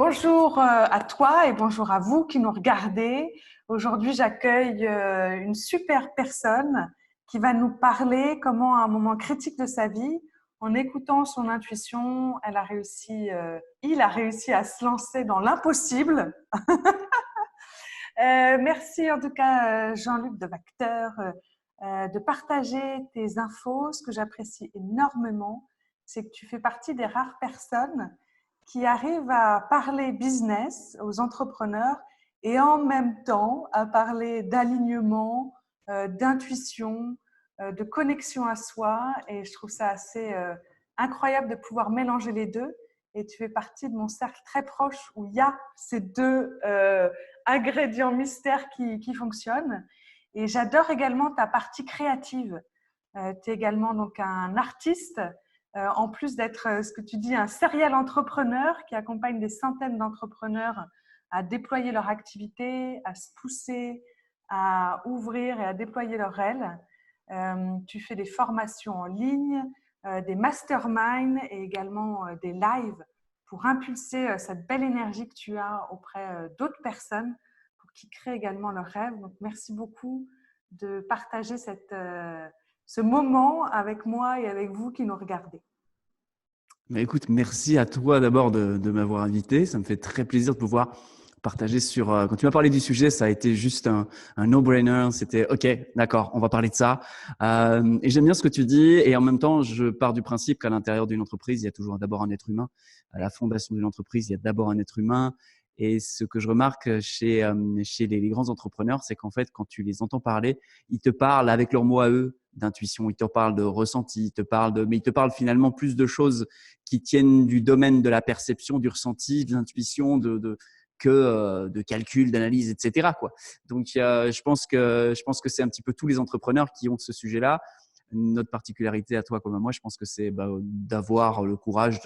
Bonjour à toi et bonjour à vous qui nous regardez. Aujourd'hui, j'accueille une super personne qui va nous parler comment, à un moment critique de sa vie, en écoutant son intuition, il a réussi à se lancer dans l'impossible. Merci en tout cas, Jean-Luc de Vacteur, de partager tes infos. Ce que j'apprécie énormément, c'est que tu fais partie des rares personnes qui arrivent à parler business aux entrepreneurs et en même temps à parler d'alignement, d'intuition, de connexion à soi. Et je trouve ça assez incroyable de pouvoir mélanger les deux. Et tu fais partie de mon cercle très proche où il y a ces deux ingrédients mystères qui fonctionnent. Et j'adore également ta partie créative. Tu es également donc un artiste, en plus d'être, ce que tu dis, un serial entrepreneur qui accompagne des centaines d'entrepreneurs à déployer leur activité, à se pousser, à ouvrir et à déployer leur aile. Tu fais des formations en ligne, des masterminds et également des lives pour impulser cette belle énergie que tu as auprès d'autres personnes pour qu'ils créent également leurs rêves. Donc, merci beaucoup de partager ce moment avec moi et avec vous qui nous regardez. Mais écoute, merci à toi d'abord de m'avoir invité. Ça me fait très plaisir de pouvoir partager sur… quand tu m'as parlé du sujet, ça a été juste un no-brainer. C'était OK, d'accord, on va parler de ça. Et j'aime bien ce que tu dis. Et en même temps, je pars du principe qu'à l'intérieur d'une entreprise, il y a toujours d'abord un être humain. À la fondation d'une entreprise, il y a d'abord un être humain. Et ce que je remarque chez les grands entrepreneurs, c'est qu'en fait, quand tu les entends parler, ils te parlent avec leurs mots à eux d'intuition, ils te parlent de ressenti, mais ils te parlent finalement plus de choses qui tiennent du domaine de la perception, du ressenti, de l'intuition, que de calcul, d'analyse, etc. quoi. Donc, je pense que c'est un petit peu tous les entrepreneurs qui ont ce sujet-là. Notre particularité à toi comme à moi, je pense que c'est d'avoir le courage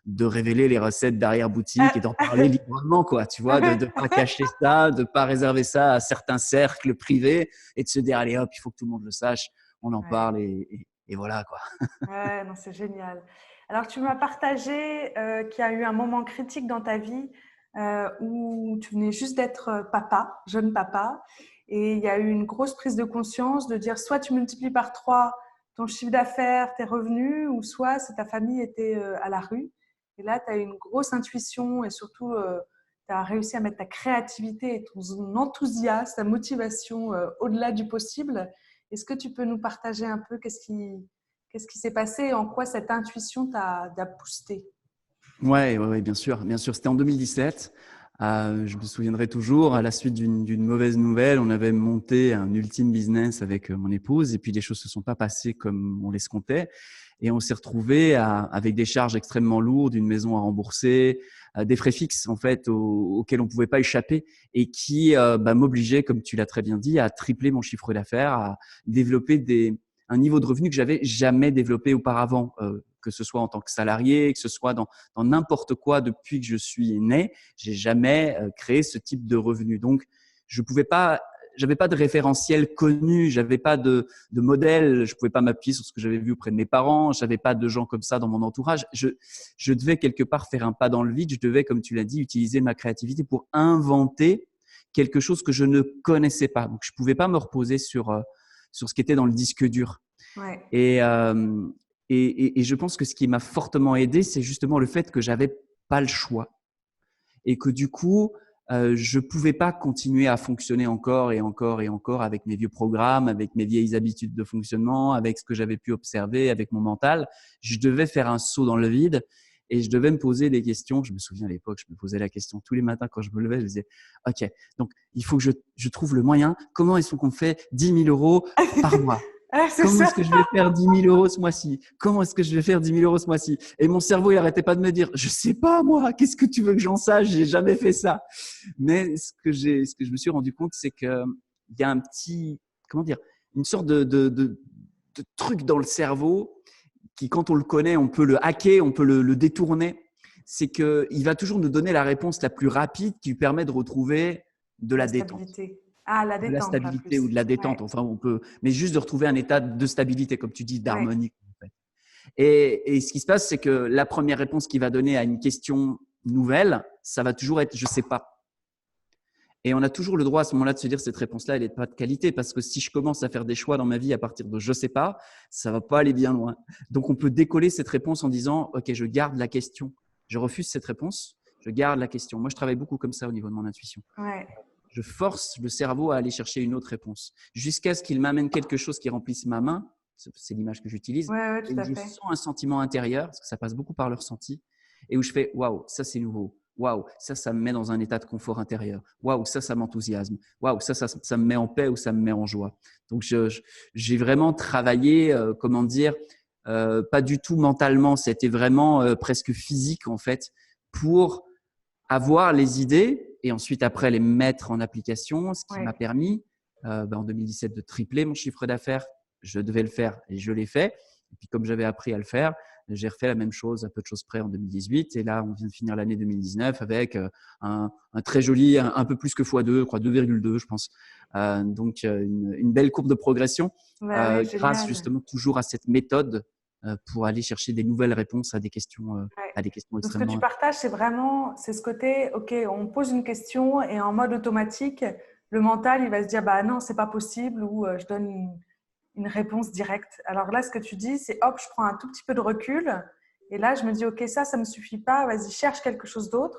de révéler les recettes d'arrière-boutique et d'en parler librement, quoi. Tu vois, de pas cacher ça, de pas réserver ça à certains cercles privés et de se dire, allez hop, il faut que tout le monde le sache, on en Ouais. parle et voilà, quoi. Ouais, non, c'est génial. Alors, tu m'as partagé qu'il y a eu un moment critique dans ta vie où tu venais juste d'être papa, jeune papa, et il y a eu une grosse prise de conscience de dire soit tu multiplies par 3 ton chiffre d'affaires, tes revenus, ou soit si ta famille était à la rue. Et là, tu as eu une grosse intuition et surtout, tu as réussi à mettre ta créativité et ton enthousiasme, ta motivation au-delà du possible. Est-ce que tu peux nous partager un peu qu'est-ce qui s'est passé et en quoi cette intuition t'a boosté? Ouais, bien sûr, bien sûr. C'était en 2017. Je me souviendrai toujours, à la suite d'une mauvaise nouvelle, on avait monté un ultime business avec mon épouse et puis les choses se sont pas passées comme on l'escomptait et on s'est retrouvé avec des charges extrêmement lourdes, une maison à rembourser, des frais fixes en fait auxquels on pouvait pas échapper et qui m'obligeaient, comme tu l'as très bien dit, à tripler mon chiffre d'affaires, à développer un niveau de revenu que j'avais jamais développé auparavant. Que ce soit en tant que salarié, que ce soit dans n'importe quoi depuis que je suis né, j'ai jamais créé ce type de revenu. Donc, j'avais pas de référentiel connu, j'avais pas de modèle, je pouvais pas m'appuyer sur ce que j'avais vu auprès de mes parents, j'avais pas de gens comme ça dans mon entourage. Je devais quelque part faire un pas dans le vide, je devais, comme tu l'as dit, utiliser ma créativité pour inventer quelque chose que je ne connaissais pas. Donc, je pouvais pas me reposer sur ce qui était dans le disque dur. Ouais. Et, euh, et je pense que ce qui m'a fortement aidé, c'est justement le fait que j'avais pas le choix et que du coup, je pouvais pas continuer à fonctionner encore et encore et encore avec mes vieux programmes, avec mes vieilles habitudes de fonctionnement, avec ce que j'avais pu observer, avec mon mental. Je devais faire un saut dans le vide et je devais me poser des questions. Je me souviens à l'époque, je me posais la question tous les matins quand je me levais. Je me disais, OK, donc il faut que je trouve le moyen. Comment est-ce qu'on fait 10 000 euros par mois? Ah, c'est Comment ça. est-ce que je vais faire 10 000 euros ce mois-ci? Comment est-ce que je vais faire 10 000 euros ce mois-ci? Et mon cerveau, il arrêtait pas de me dire, je sais pas, moi, qu'est-ce que tu veux que j'en sache? J'ai jamais fait ça. Mais ce que je me suis rendu compte, c'est que il y a un petit, comment dire, une sorte de truc dans le cerveau qui, quand on le connaît, on peut le hacker, on peut le détourner. C'est qu'il va toujours nous donner la réponse la plus rapide qui lui permet de retrouver de La la détente, stabilité. Ah, la de la détente, là, stabilité ou plus. de la détente. Ouais. Enfin, on peut, mais juste de retrouver un état de stabilité, comme tu dis, Ouais. d'harmonie. En fait. Et ce qui se passe, c'est que la première réponse qu'il va donner à une question nouvelle, ça va toujours être « je sais pas ». Et on a toujours le droit à ce moment-là de se dire cette réponse-là, elle n'est pas de qualité parce que si je commence à faire des choix dans ma vie à partir de je sais pas, ça va pas aller bien loin. Donc, on peut décoller cette réponse en disant « Ok, je garde la question. Je refuse cette réponse, je garde la question ». Moi, je travaille beaucoup comme ça au niveau de mon intuition. Ouais. Je force le cerveau à aller chercher une autre réponse jusqu'à ce qu'il m'amène quelque chose qui remplisse ma main. C'est l'image que j'utilise. Ouais, Et tout où à je fait. sens un sentiment intérieur, parce que ça passe beaucoup par le ressenti, et où je fais « Waouh, ça c'est nouveau ». Waouh, ça me met dans un état de confort intérieur. Waouh, ça m'enthousiasme. Waouh, ça me met en paix ou ça me met en joie. Donc, j'ai vraiment travaillé, comment dire, pas du tout mentalement, c'était vraiment presque physique en fait, pour avoir les idées et ensuite après les mettre en application, ce qui m'a permis en 2017 de tripler mon chiffre d'affaires. Je devais le faire et je l'ai fait. Et puis comme j'avais appris à le faire, j'ai refait la même chose à peu de choses près en 2018. Et là, on vient de finir l'année 2019 avec un très joli, un peu plus que x2, je crois 2,2 je pense. Donc une belle courbe de progression Ouais, grâce génial. justement toujours à cette méthode pour aller chercher des nouvelles réponses à des questions Ouais. Donc, ce que tu extrêmement. partages, c'est ce côté, OK, on pose une question et en mode automatique, le mental, il va se dire, bah non, c'est pas possible ou je donne une réponse directe. Alors là, ce que tu dis, c'est hop, je prends un tout petit peu de recul et là, je me dis, OK, ça me suffit pas, vas-y, cherche quelque chose d'autre.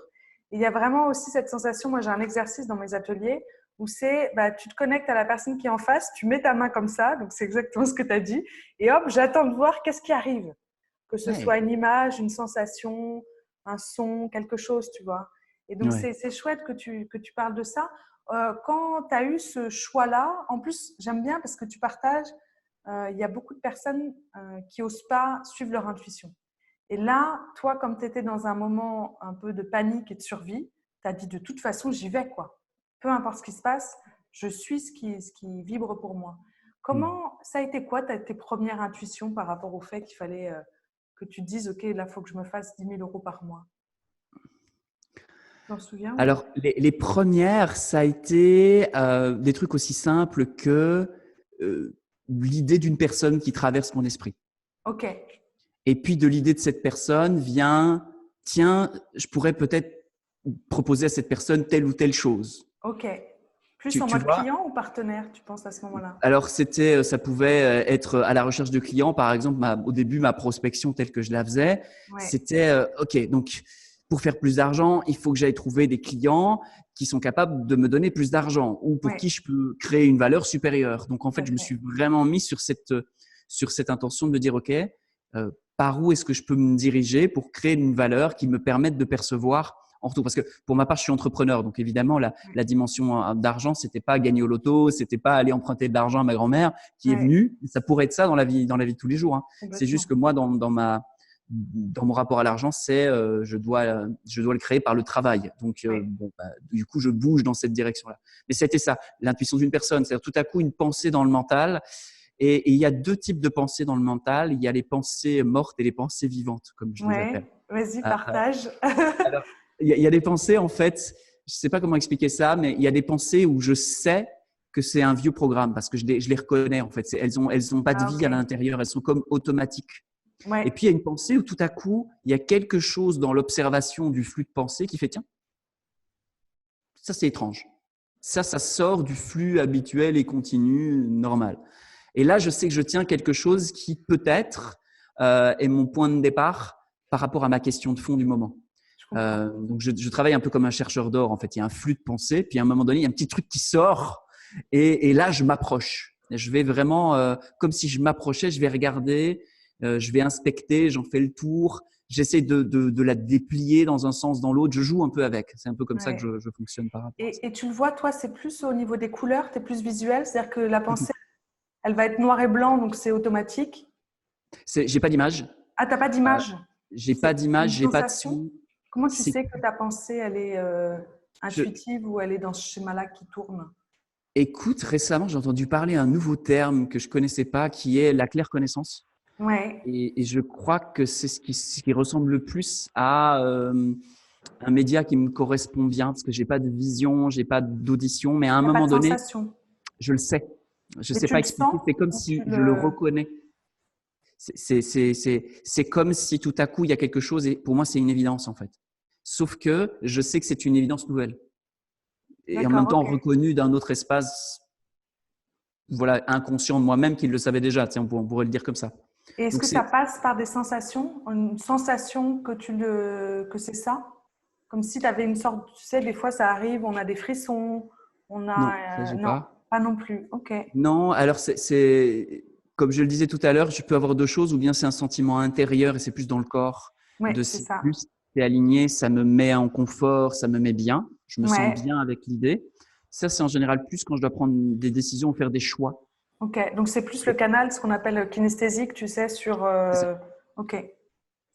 Et il y a vraiment aussi cette sensation, moi j'ai un exercice dans mes ateliers où c'est, bah, tu te connectes à la personne qui est en face, tu mets ta main comme ça, donc c'est exactement ce que tu as dit, et hop, j'attends de voir qu'est-ce qui arrive. Que ce soit Ouais, une image, une sensation, un son, quelque chose, tu vois. Et donc, ouais. c'est chouette que tu parles de ça. Quand tu as eu ce choix-là, en plus, j'aime bien parce que tu partages, il y a beaucoup de personnes qui n'osent pas suivre leur intuition. Et là, toi, comme tu étais dans un moment un peu de panique et de survie, tu as dit de toute façon, j'y vais, quoi. Peu importe ce qui se passe, je suis ce qui vibre pour moi. Hmm. Comment ça a été quoi tes premières intuitions par rapport au fait qu'il fallait que tu te dises, OK, là, il faut que je me fasse 10 000 euros par mois. Tu t'en souviens ou... Alors, les premières, ça a été des trucs aussi simples que l'idée d'une personne qui traverse mon esprit. OK, Et puis, de l'idée de cette personne vient, tiens, je pourrais peut-être proposer à cette personne telle ou telle chose. OK. Plus en Tu mode vois? client ou partenaire, tu penses à ce moment-là? Alors, ça pouvait être à la recherche de clients. Par exemple, au début, ma prospection telle que je la faisais, Ouais, c'était OK, donc pour faire plus d'argent, il faut que j'aille trouver des clients qui sont capables de me donner plus d'argent ou pour ouais, qui je peux créer une valeur supérieure. Donc, en tout fait, à je me fait. suis vraiment mis sur cette intention de me dire OK, par où est-ce que je peux me diriger pour créer une valeur qui me permette de percevoir en retour. Parce que pour ma part, je suis entrepreneur. Donc, évidemment, Ouais, la dimension d'argent, c'était pas gagner au loto, c'était pas aller emprunter de l'argent à ma grand-mère qui est ouais, venue. Ça pourrait être ça dans la vie de tous les jours. Hein. C'est juste complètement. que moi, dans mon rapport à l'argent, c'est je dois le créer par le travail. Donc, Ouais, du coup, je bouge dans cette direction-là. Mais c'était ça, l'intuition d'une personne. C'est-à-dire tout à coup une pensée dans le mental. Et il y a deux types de pensées dans le mental. Il y a les pensées mortes et les pensées vivantes, comme je les appelle. ouais. Vas-y, Euh, partage. alors, il y a des pensées, en fait, je ne sais pas comment expliquer ça, mais il y a des pensées où je sais que c'est un vieux programme parce que je les reconnais, en fait. Elles ont pas de Ah, vie à OK. l'intérieur, elles sont comme automatiques. Et Ouais, puis, il y a une pensée où tout à coup, il y a quelque chose dans l'observation du flux de pensée qui fait, tiens, ça c'est étrange. Ça sort du flux habituel et continu, normal. Et là, je sais que je tiens quelque chose qui peut-être est mon point de départ par rapport à ma question de fond du moment. je comprends. Donc, je travaille un peu comme un chercheur d'or. En fait, il y a un flux de pensée, puis à un moment donné, il y a un petit truc qui sort, et là, je m'approche. Je vais vraiment, comme si je m'approchais, je vais regarder, je vais inspecter, j'en fais le tour, j'essaie de la déplier dans un sens, dans l'autre. Je joue un peu avec. C'est un peu comme ça que Ouais. je fonctionne par rapport à ça. Et tu le vois, toi, c'est plus au niveau des couleurs, tu es plus visuel, c'est-à-dire que la pensée, elle va être noir et blanc, donc c'est automatique. J'ai pas d'image, Ah, t'as pas euh, d'image. C'est une j'ai pas de sensation. son. Comment tu C'est sais que ta pensée, elle est je, intuitive ou elle est dans ce schéma-là qui tourne? Écoute, récemment, j'ai entendu parler d'un nouveau terme que je connaissais pas, qui est la claire connaissance. Ouais, Et je crois que c'est ce qui ressemble le plus à un média qui me correspond bien, parce que j'ai pas de vision, j'ai pas d'audition, mais à un il n'y a pas moment de donné, sensation. je le sais. Je Mais sais tu pas le expliquer. sens C'est comme ou si tu je le le… reconnais. C'est comme si tout à coup il y a quelque chose, et pour moi c'est une évidence en fait. sauf que je sais que c'est une évidence nouvelle. Et en même D'accord, temps ok. reconnue d'un autre espace, voilà, inconscient de moi-même qui le savait déjà. Tu sais, on pourrait le dire comme ça. Et est-ce Donc que ça c'est passe par des sensations? Une sensation que c'est ça? Comme si tu avais une sorte, tu sais, des fois ça arrive, on a des frissons, on non, ça a… j'ai non, pas. pas non plus. Ok. Non, alors c'est comme je le disais tout à l'heure, je peux avoir deux choses, ou bien c'est un sentiment intérieur et c'est plus dans le corps, Oui, de c'est si ça. plus c'est aligné, ça me met en confort, ça me met bien, je me sens Ouais. bien avec l'idée. Ça, c'est en général plus quand je dois prendre des décisions ou faire des choix. Ok. Donc c'est plus le canal, ce qu'on appelle kinesthésique, tu sais, sur… C'est ça, Ok.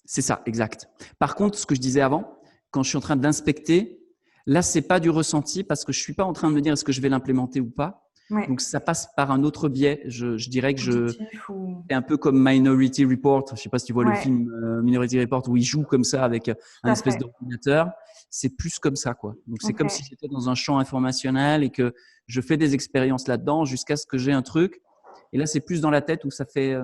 c'est ça, exact. Par contre, ce que je disais avant, quand je suis en train d'inspecter, là, c'est pas du ressenti parce que je suis pas en train de me dire est-ce que je vais l'implémenter ou pas. Oui. Donc, ça passe par un autre biais. Je dirais que Auditif ou… c'est un peu comme Minority Report. Je sais pas si tu vois le Ouais, film Minority Report où il joue comme ça avec tout un à espèce fait. d'ordinateur. C'est plus comme ça, quoi. Donc, c'est Ok. comme si j'étais dans un champ informationnel et que je fais des expériences là-dedans jusqu'à ce que j'ai un truc. Et là, c'est plus dans la tête où ça fait,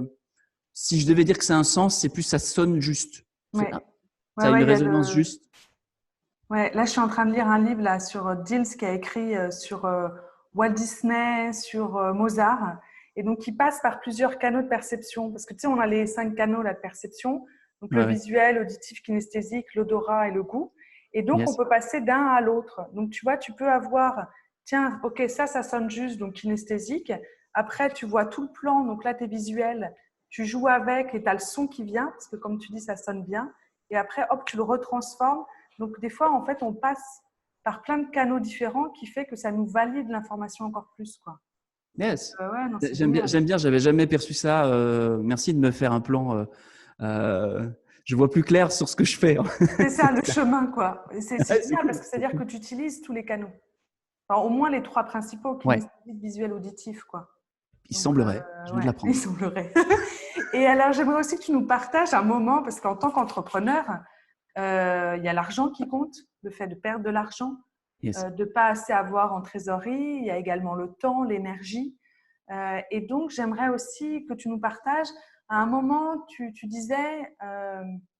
si je devais dire que c'est un sens, c'est plus ça sonne juste. Ouais. Ouais, Ça a une ouais, il y a résonance le… juste. Ouais, là, je suis en train de lire un livre là sur Diels qui a écrit sur Walt Disney, sur Mozart, et donc il passe par plusieurs canaux de perception, parce que tu sais, on a les 5 canaux là, de perception, donc le Ouais, ouais. visuel, auditif, kinesthésique, l'odorat et le goût, et donc on Yes. peut passer d'un à l'autre. Donc tu vois, tu peux avoir, tiens, ok, ça sonne juste, donc kinesthésique. Après, tu vois tout le plan, donc là, tu es visuel, tu joues avec et tu as le son qui vient, parce que comme tu dis, ça sonne bien, et après, hop, tu le retransformes. Donc, des fois, en fait, on passe par plein de canaux différents qui fait que ça nous valide l'information encore plus, quoi. Yes. Ouais, non, c'est J'aime bien, génial. j'aime bien. J'avais jamais perçu ça. Merci de me faire un plan. Je vois plus clair sur ce que je fais. C'est ça, le chemin, quoi. Et c'est C'est génial parce cool. que C'est c'est-à-dire que cool. tu utilises tous les canaux. Enfin, au moins les 3 principaux, Ouais. kinesthésique, visuel, auditif, quoi. Il Donc, semblerait. Je viens de ouais, il l'apprendre. semblerait. Et alors, j'aimerais aussi que tu nous partages un moment, parce qu'en tant qu'entrepreneur, il y a l'argent qui compte, le fait de perdre de l'argent, Yes. de pas assez avoir en trésorerie. Il y a également le temps, l'énergie. Et donc, j'aimerais aussi que tu nous partages. À un moment, tu disais,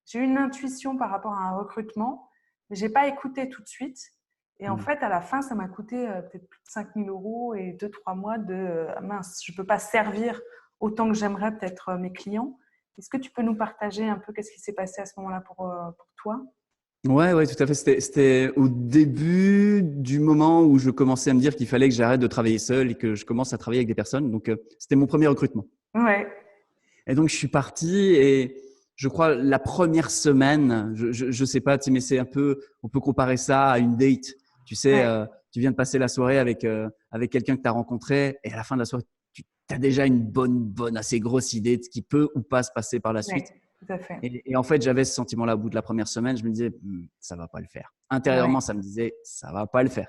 j'ai eu une intuition par rapport à un recrutement, mais j'ai pas écouté tout de suite. Et en Mm. fait, à la fin, ça m'a coûté peut-être plus de 5 000 € et 2, 3 mois de mince, je peux pas servir autant que j'aimerais peut-être mes clients. Est-ce que tu peux nous partager un peu qu'est-ce qui s'est passé à ce moment-là pour toi? Ouais, ouais, tout à fait. C'était au début du moment où je commençais à me dire qu'il fallait que j'arrête de travailler seul et que je commence à travailler avec des personnes. Donc, c'était mon premier recrutement. Ouais, Et donc, je suis parti et je crois la première semaine, je sais pas, tu sais, mais c'est un peu, on peut comparer ça à une date. Tu sais, ouais, tu viens de passer la soirée avec quelqu'un que tu as rencontré et à la fin de la soirée, tu as déjà une bonne, assez grosse idée de ce qui peut ou pas se passer par la suite. ouais, tout à fait. Et en fait, j'avais ce sentiment-là au bout de la première semaine. Je me disais, ça va pas le faire. Ouais, Intérieurement, ça me disait, ça va pas le faire.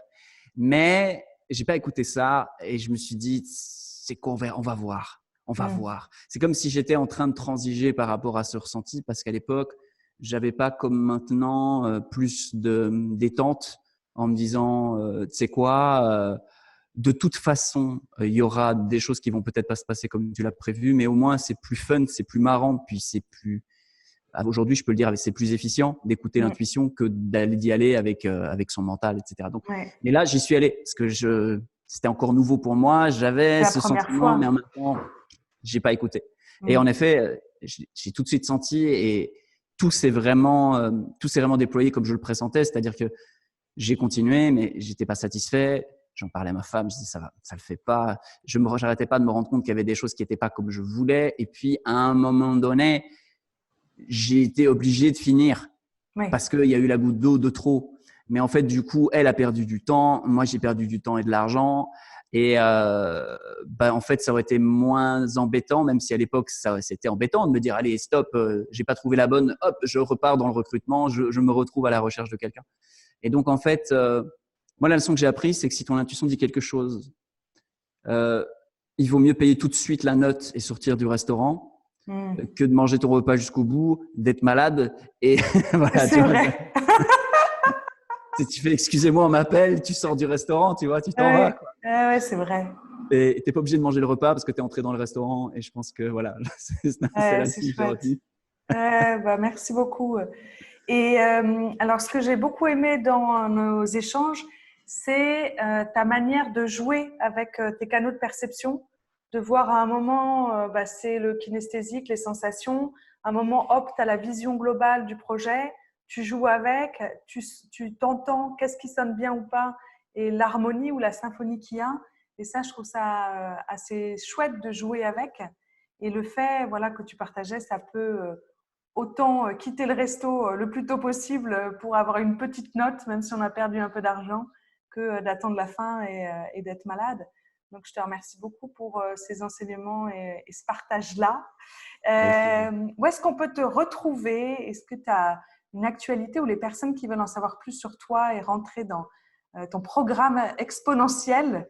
Mais j'ai pas écouté ça et je me suis dit, c'est quoi, on va voir. On va mm, voir. C'est comme si j'étais en train de transiger par rapport à ce ressenti parce qu'à l'époque, j'avais pas comme maintenant plus de détente en me disant, tu sais quoi, de toute façon, il y aura des choses qui vont peut-être pas se passer comme tu l'as prévu, mais au moins c'est plus fun, c'est plus marrant, puis c'est plus. Aujourd'hui, je peux le dire, c'est plus efficient d'écouter mm, l'intuition que d'y aller avec son mental, etc. Donc, ouais. mais là, j'y suis allé parce que c'était encore nouveau pour moi. J'avais C'est la ce première sentiment, mais en fois. même temps, j'ai pas écouté. Et en Mm. effet, j'ai tout de suite senti et tout s'est vraiment déployé comme je le pressentais, c'est-à-dire que j'ai continué, mais j'étais pas satisfait. J'en parlais à ma femme, je dis ça le fait pas. J'arrêtais pas de me rendre compte qu'il y avait des choses qui étaient pas comme je voulais. Et puis à un moment donné, j'ai été obligé de finir Oui, parce qu'il y a eu la goutte d'eau de trop. Mais en fait, du coup, elle a perdu du temps, moi j'ai perdu du temps et de l'argent. Et en fait, ça aurait été moins embêtant, même si à l'époque, c'était embêtant de me dire, allez, stop, j'ai pas trouvé la bonne, hop, je repars dans le recrutement, je me retrouve à la recherche de quelqu'un. Et donc, en fait, moi, la leçon que j'ai apprise, c'est que si ton intuition dit quelque chose, euh, il vaut mieux payer tout de suite la note et sortir du restaurant mm. que de manger ton repas jusqu'au bout, d'être malade. Et voilà, tu C'est vois, vrai. tu fais excusez-moi, on m'appelle, tu sors du restaurant, tu vois, tu t'en vas. Ouais, Quoi. ouais, c'est vrai. Et tu n'es pas obligé de manger le repas parce que tu es entré dans le restaurant. Et je pense que voilà, c'est Ouais, la c'est leçon que j'ai chouette. retenue. Ouais, bah, merci beaucoup. Et alors, ce que j'ai beaucoup aimé dans nos échanges, c'est ta manière de jouer avec tes canaux de perception, de voir à un moment, c'est le kinesthésique, les sensations, à un moment, hop, tu as la vision globale du projet, tu joues avec, tu t'entends, qu'est-ce qui sonne bien ou pas, et l'harmonie ou la symphonie qu'il y a. Et ça, je trouve ça assez chouette de jouer avec. Et le fait voilà, que tu partageais, ça peut autant quitter le resto le plus tôt possible pour avoir une petite note, même si on a perdu un peu d'argent, que d'attendre la fin et d'être malade. Donc, je te remercie beaucoup pour ces enseignements et ce partage-là. Avec plaisir. Où est-ce qu'on peut te retrouver? Est-ce que tu as une actualité où les personnes qui veulent en savoir plus sur toi et rentrer dans ton programme exponentiel?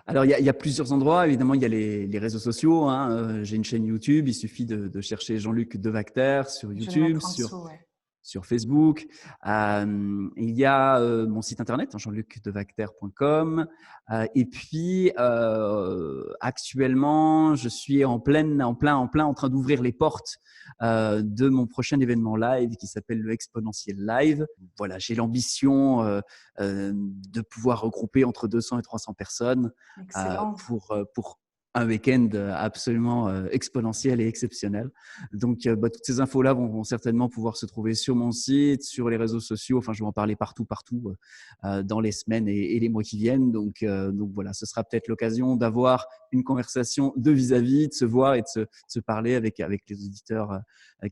Alors, il y a plusieurs endroits. Évidemment, il y a les réseaux sociaux, hein. J'ai une chaîne YouTube. Il suffit de chercher Jean-Luc Devacter sur Je vais YouTube, mettre en dessous, ouais. sur Facebook. Il y a mon site internet, jeanlucdevacter.com. Et puis, actuellement, je suis en plein en train d'ouvrir les portes de mon prochain événement live qui s'appelle le Exponentiel Live. Voilà, j'ai l'ambition de pouvoir regrouper entre 200 et 300 personnes Excellent. pour un week-end absolument exponentiel et exceptionnel. Donc, toutes ces infos-là vont certainement pouvoir se trouver sur mon site, sur les réseaux sociaux. Enfin, je vais en parler partout dans les semaines et les mois qui viennent. Donc voilà, ce sera peut-être l'occasion d'avoir une conversation de vis-à-vis, de se voir et de se parler avec les auditeurs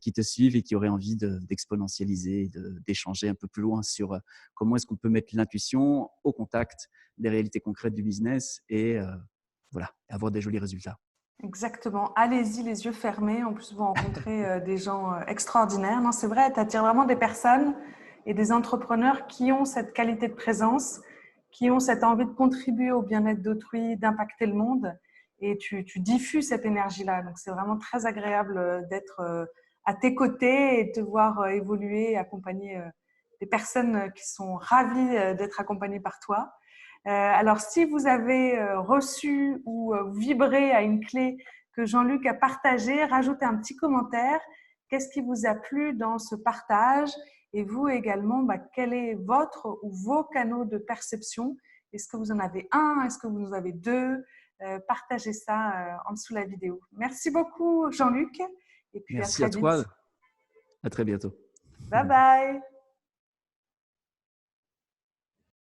qui te suivent et qui auraient envie d'exponentialiser, d'échanger un peu plus loin sur comment est-ce qu'on peut mettre l'intuition au contact des réalités concrètes du business et voilà, avoir des jolis résultats. Exactement. Allez-y les yeux fermés. En plus, vous rencontrez des gens extraordinaires. Non, c'est vrai, tu attires vraiment des personnes et des entrepreneurs qui ont cette qualité de présence, qui ont cette envie de contribuer au bien-être d'autrui, d'impacter le monde. Et tu diffuses cette énergie-là. Donc, c'est vraiment très agréable d'être à tes côtés et de te voir évoluer et accompagner des personnes qui sont ravies d'être accompagnées par toi. Alors, si vous avez reçu ou vibré à une clé que Jean-Luc a partagée, rajoutez un petit commentaire. Qu'est-ce qui vous a plu dans ce partage? Et vous également, quel est votre ou vos canaux de perception? Est-ce que vous en avez un? Est-ce que vous en avez deux? Partagez ça en dessous de la vidéo. Merci beaucoup, Jean-Luc. Et puis à Merci très à toi. vite. À très bientôt. Bye bye.